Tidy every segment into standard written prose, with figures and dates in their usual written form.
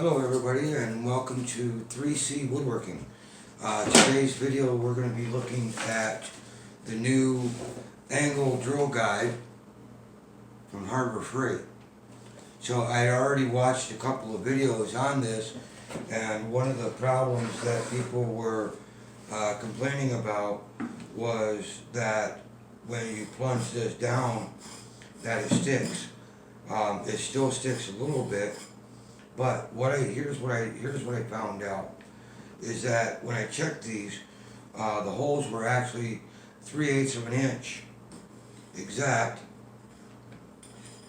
Hello everybody and welcome to 3C Woodworking. Today's video we're going to be looking at the new angle drill guide from Harbor Freight. So I already watched a couple of videos on this, and one of the problems that people were complaining about was that when you plunge this down that it sticks. It still sticks a little bit. But here's what I found out is that when I checked these, the holes were actually 3/8 of an inch exact.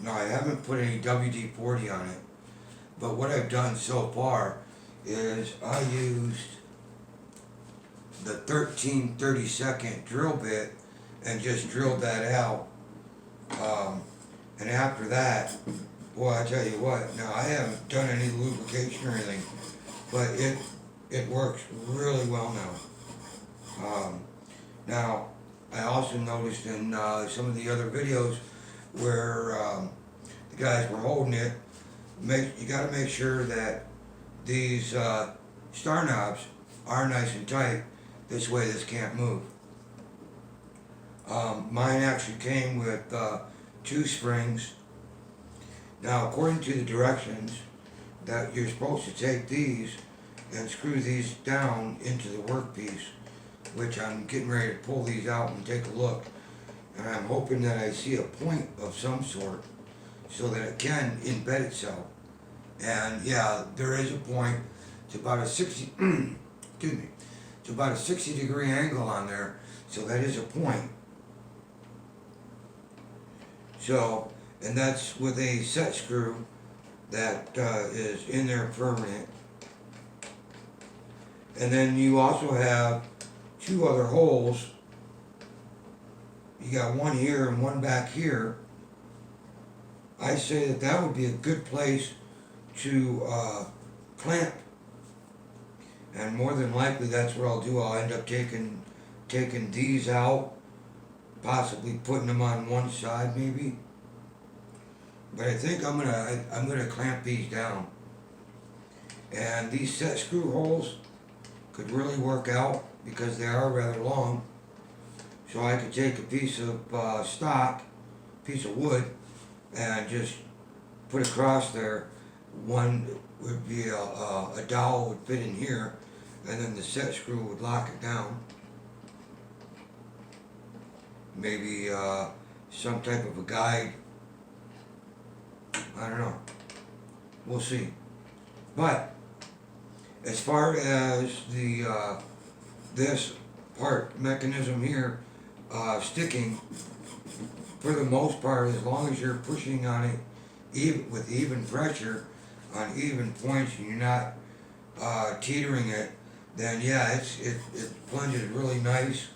Now I haven't put any WD-40 on it, but what I've done so far is I used the 13/32 drill bit and just drilled that out. And after that, boy, I tell you what, now I haven't done any lubrication or anything, but it works really well now. Now, I also noticed in some of the other videos where the guys were holding it, you got to make sure that these star knobs are nice and tight. This way this can't move. Mine actually came with 2 springs. Now, according to the directions, that you're supposed to take these and screw these down into the workpiece, which I'm getting ready to pull these out and take a look. And I'm hoping that I see a point of some sort so that it can embed itself. And yeah, there is a point. It's about a 60, excuse me, it's about a 60-degree angle on there, so that is a point. So, and that's with a set screw that is in there permanent. And then you also have 2 other holes. You got one here and one back here. I say that would be a good place to clamp. And more than likely that's what I'll do. I'll end up taking these out, possibly putting them on one side maybe. But I think I'm gonna clamp these down. And these set screw holes could really work out because they are rather long. So I could take a piece of piece of wood, and just put across there. One would be a dowel would fit in here, and then the set screw would lock it down. Maybe some type of a guide. I don't know. We'll see. But as far as the this part mechanism here sticking, for the most part, as long as you're pushing on it with even pressure on even points and you're not teetering it, then yeah, it plunges really nice.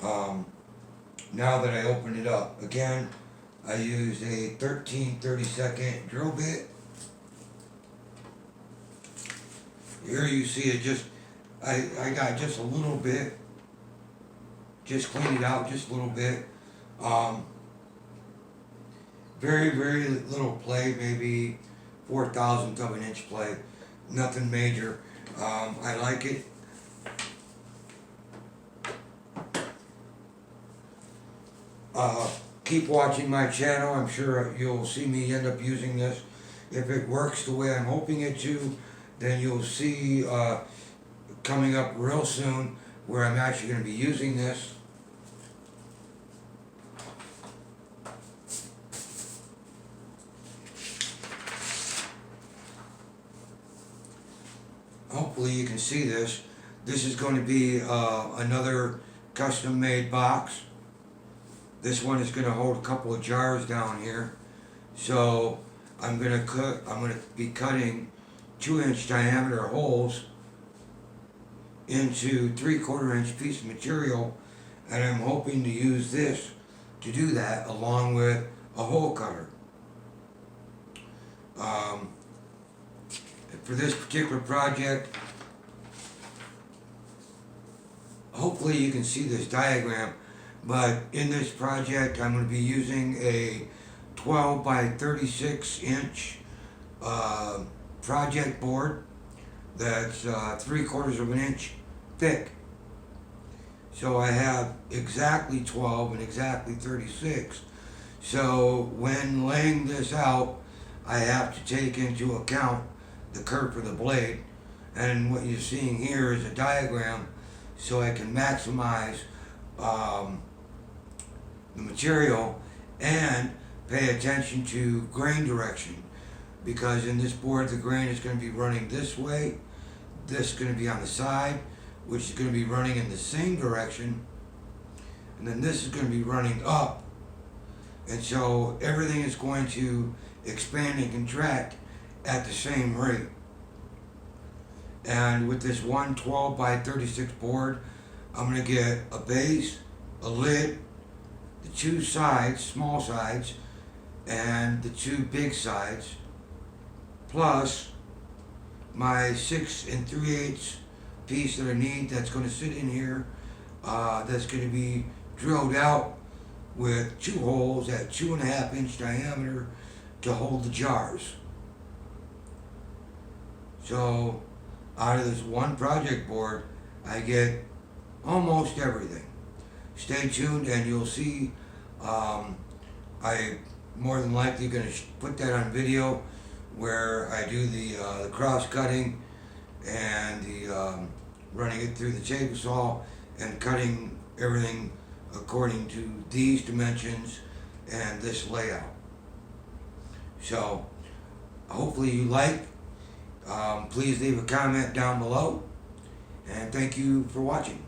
Now that I opened it up again, I used a 13/32 drill bit. Here you see it just, I got just a little bit, just cleaned it out just a little bit. Very, very little play, maybe 4/1000th of an inch play, nothing major. I like it. Keep watching my channel. I'm sure you'll see me end up using this. If it works the way I'm hoping it to, then you'll see coming up real soon where I'm actually going to be using this. Hopefully you can see this. This is going to be another custom made box. This one is going to hold a couple of jars down here. So I'm going to be cutting 2-inch diameter holes into 3/4 inch piece of material, and I'm hoping to use this to do that along with a hole cutter. For this particular project, hopefully you can see this diagram, but in this project I'm going to be using a 12 by 36 inch project board that's 3/4 of an inch thick. So I have exactly 12 and exactly 36. So when laying this out, I have to take into account the kerf of the blade. And what you're seeing here is a diagram so I can maximize the material and pay attention to grain direction, because in this board the grain is going to be running this way, this is going to be on the side, which is going to be running in the same direction, and then this is going to be running up, and so everything is going to expand and contract at the same rate. And with this 112 by 36 board, I'm going to get a base, a lid, the two sides, small sides, and the two big sides, plus my 6 3/8 piece that I need that's going to sit in here, that's going to be drilled out with 2 holes at 2.5 inch diameter to hold the jars. So out of this one project board, I get almost everything. Stay tuned and you'll see. I more than likely going to put that on video where I do the cross cutting and the running it through the table saw and cutting everything according to these dimensions and this layout. So hopefully you like. Please leave a comment down below, and thank you for watching.